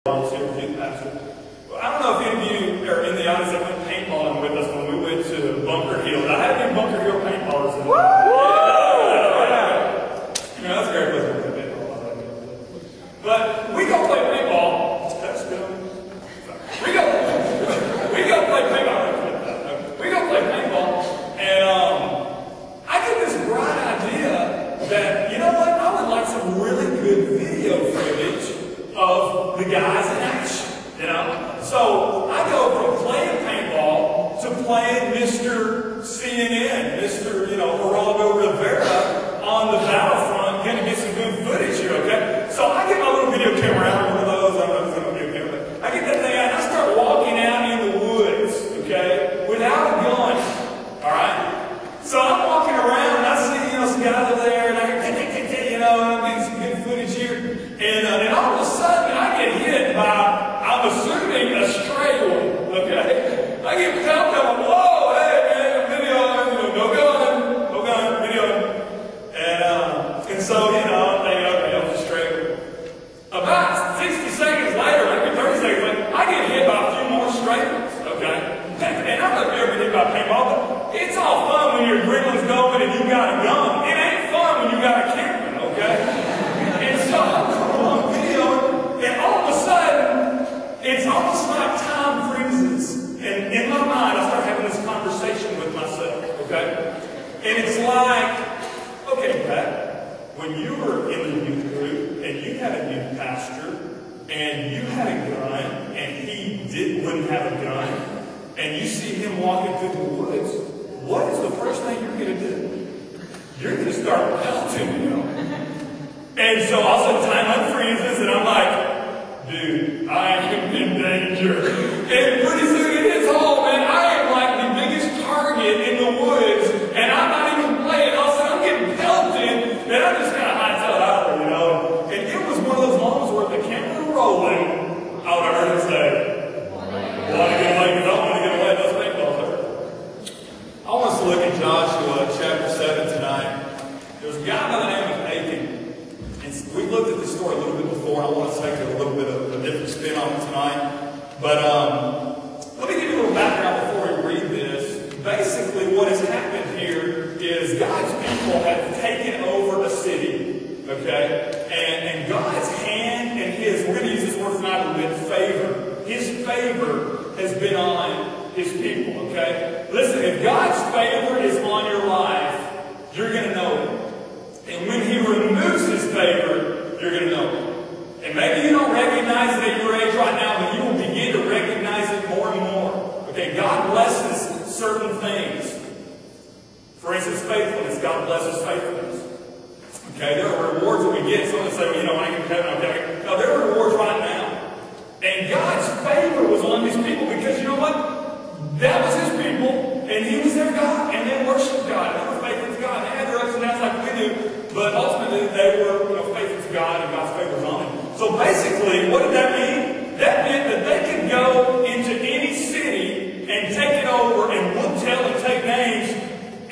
Pastor. Well, I don't know if any of you are in the audience that went paintballing with us when we went to Bunker Hill. Did I have any Bunker Hill paintballers in there? Yeah, that's a great place to play paintball. But we go play paintball. That's good. We go play paintball. We go play paintball, and I get this bright idea that, you know what, I would like some really good video footage of the guys in action, you know? So I go from playing paintball to playing Mr. CNN, Mr. Geraldo Rivera on the battlefront, going to get some good footage here, okay? So I get my little video camera out, one of those, I don't know if it's a video camera, but I get that thing out and I start walking out in the woods, okay, without a gun, all right? So I'm walking around and I see, some guys over there, and I and I'm getting some good footage here, and all of a sudden I get hit by, I'm assuming, a stray one, okay? I get pounded, I'm like, whoa, hey man, video, no gun, video. And so, I'm thinking, okay, that was a stray one. About 60 seconds later, maybe 30 seconds later, I get hit by a few more stray ones, okay? And I don't know if you've ever been hit by paintball, but it's all fun when your adrenaline's going and you got a gun. It ain't fun when you got a camera, okay? And so I'm on video, and all of a sudden, it's almost like time freezes. And in my mind, I start having this conversation with myself, okay? And it's like, okay, Pat, when you were in the youth group, and you had a youth pastor, and you had a gun, and he wouldn't have a gun, and you see him walking through the woods, what is the first thing you're going to do? You're going to start pelting him. And so all of a sudden time unfreezes, and I'm like, dude, I am in danger. And pretty soon it hits home, and I am like the biggest target in the woods, and I'm not even playing. All of a sudden I'm getting pelted, and I'm just kind of hightailed out there, And it was one of those moments where if the camera was rolling, I would have heard it say, I want to get away, because I want to get away. Those paintballs hurt. I want us to look at Joshua chapter 7 tonight. There's a guy by the name of Achan. We've looked at this story a little bit before, and I want to take a little bit of a different spin on it tonight. But let me give you a little background before we read this. Basically, what has happened here is God's people have taken over a city, okay? And God's hand and we're going to use this word tonight a bit, favor. His favor has been on His people, okay? Listen, if God's favor is on your life, you're going to know it. And when He removes His favor, you're going to know it. And maybe you don't recognize it at your age right now, but you will begin to recognize it more and more. Okay, God blesses certain things. For instance, faithfulness. God blesses faithfulness. Okay, there are rewards that we get. Someone say, well, I ain't going to heaven, okay. No, there are rewards right now. And God's favor was on these people because you know what? That was His people, and He was their God, and they worshiped God. They were faithful to God. They had their ups and downs like we do. But ultimately, they were faithful to God, and God's favor was on them. So basically, what did that mean? That meant that they could go into any city and take it over and whoop tail and take names,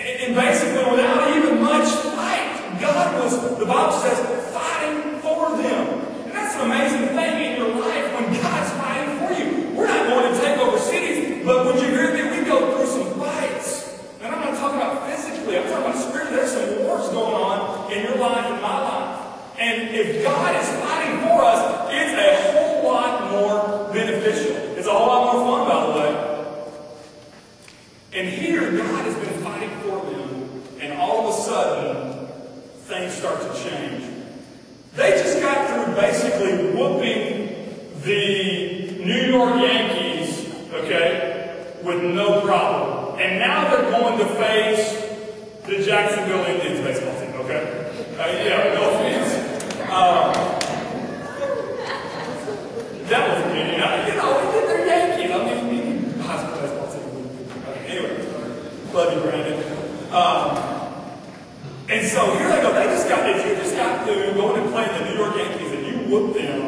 and basically without even much fight. God was, the Bible says, fighting for them. And that's an amazing thing in your life when God's fighting for you. We're not going to take over cities, but would you agree with me? We go through some fights. And I'm not talking about physically, I'm talking about spiritually. There's some wars going on in your life and my life. And if God is fighting for us, it's a whole lot more beneficial. It's a whole lot more fun, by the way. And here, God has been fighting for them, and all of a sudden, things start to change. They just got through basically whooping the New York Yankees, okay, with no problem. And now they're going to face the Jacksonville Indians baseball team, okay? No offense. That was a good, they're Yankees. I mean, high school baseball team. Okay, anyway, love you, Brandon. And so here they go. If you just got through going to play the New York Yankees and you whoop them,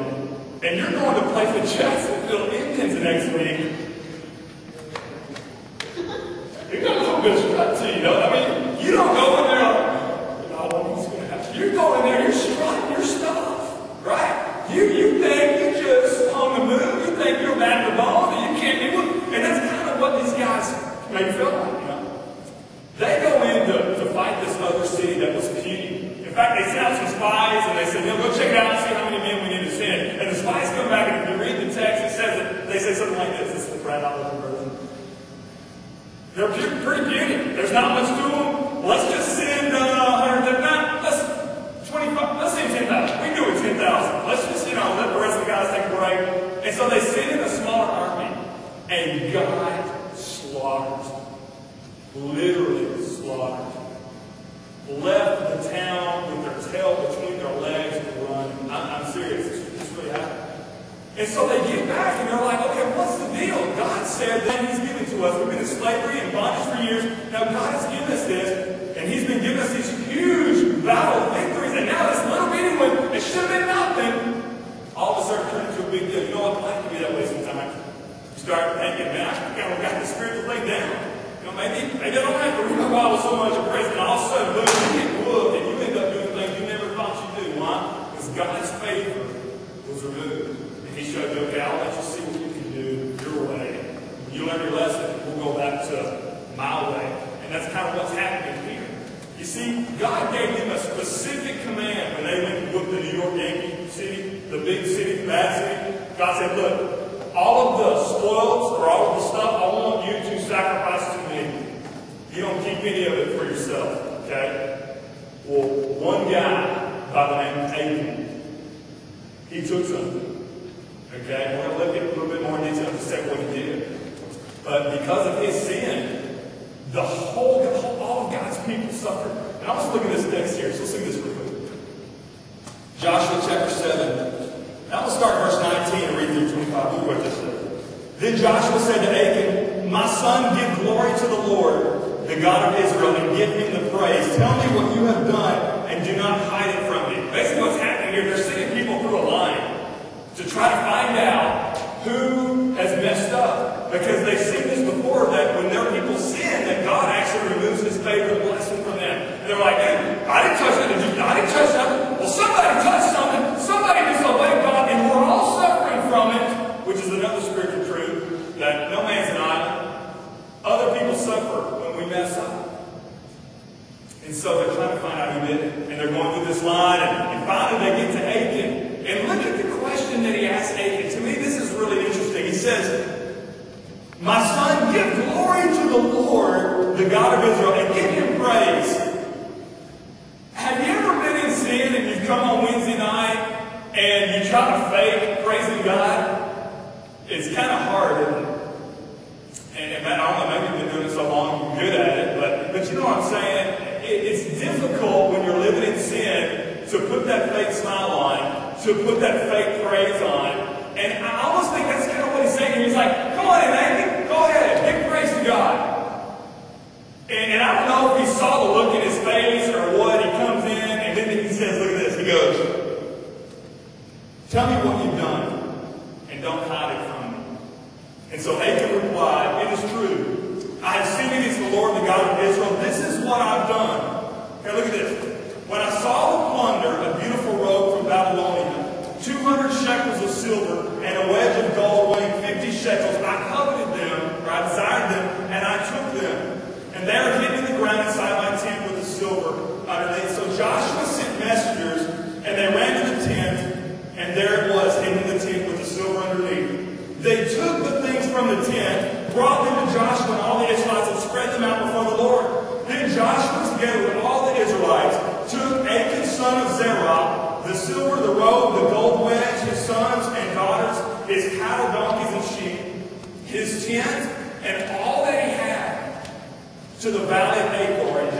and you're going to play the Jacksonville Indians next week, you got a little bit of strut to you, I mean, you don't go in there what's going to happen. You're going in there, you're strutting your stuff, right? You think you just hung the seem like this. This is the Brad Oliver version. They're pretty puny. There's not much to them. Let's just send 100. Let's 25. Let's send 10,000. We can do it 10,000. Let's just let the rest of the guys take a break. And so they send in a smaller army, and God slaughters them. Literally slaughtered. Left the town with their tail between their legs to run. I'm serious. This really happened. And so they get back and they're like, okay, what's the deal? God said that He's given to us. We've been in slavery and bondage for years. Now God has given us this, and He's been giving us these huge battle victories. And now this little bitty one, it should have been nothing, all of a sudden turned into a big deal. You know what? Life can be that way sometimes. You start thinking, man, I got the spiritual thing down. Maybe I don't have to read my Bible so much at praise, and all of a sudden, boom, you get whooped, and you end up doing things you never thought you'd do. Why? Because God's favor was removed. And He showed you, okay, I'll let you see what you can do your way. When you learn your lesson, we'll go back to my way. And that's kind of what's happening here. You see, God gave them a specific command when they went to whoop the New York Yankee city, the big city, the bad city. God said, look, all of the spoils or all of the stuff, I want you to sacrifice to me. You don't keep any of it for yourself, okay? Well, one guy by the name of J-ville, he took something, okay? We're going to look at a little bit more in detail to say what he did. But because of his sin, all of God's people suffered. And I want to look at this text here, so let's look at this real quick. Joshua chapter 7. Now we'll start verse 19 and read through 25. Look what this says. Then Joshua said to Achan, my son, give glory to the Lord, the God of Israel, and give Him the praise. Tell me what you have done, and do not hide it from me. Basically what's happening here, they're sending people through a line to try to find out who has messed up. Because they've seen this before, that when their people sin, that God actually removes His favor and blessing from them. And they're like, hey, I didn't touch it. I didn't touch something. Well, somebody touched something. Somebody disobeyed God, and we're all suffering from it, which is another spiritual truth, that no man's an island. Other people suffer when we mess up. And so they're trying to find out who did it. And they're going through this line, and finally they get to Achan. And look at the question that he asks Achan. To me, this is really interesting. He says, my son, give glory to the Lord, the God of Israel, and give Him praise. Have you ever been in sin and you've come on Wednesday night and you try to fake praising God? It's kind of hard, isn't it? And I don't know, maybe you've been doing it so long, you're good at it, but you know what I'm saying? It's difficult when you're living in sin to put that fake smile on, to put that fake praise on. And I almost think that's kind of what he's saying. He's like, come on in, man, go ahead, give praise to God. And I don't know if he saw the look in his face or what. He comes in and then he says, look at this. He goes, tell me what you've done and don't hide it from me. And so Achan replied, it is true. I have sinned against the Lord, the God of Israel. This is what I've done. Okay, look at this. When I saw the plunder, a beautiful robe from Babylonia, 200 shekels of silver, and a wedge of gold weighing 50 shekels, I coveted them, or I desired them, and I took them. And they are hidden in the ground inside my tent with the silver underneath. So Joshua sent messengers, and they ran to the tent, and there it was, hidden in the tent with the silver underneath. They took the things from the tent, brought them to Joshua and all the Israelites, and spread them out before the Lord. Then Joshua, together with all the Israelites, took Achan, son of Zerah, the silver, the robe, the gold wedge, his sons and daughters, his cattle, donkeys, and sheep, his tent, and all that he had, to the valley of Achor. And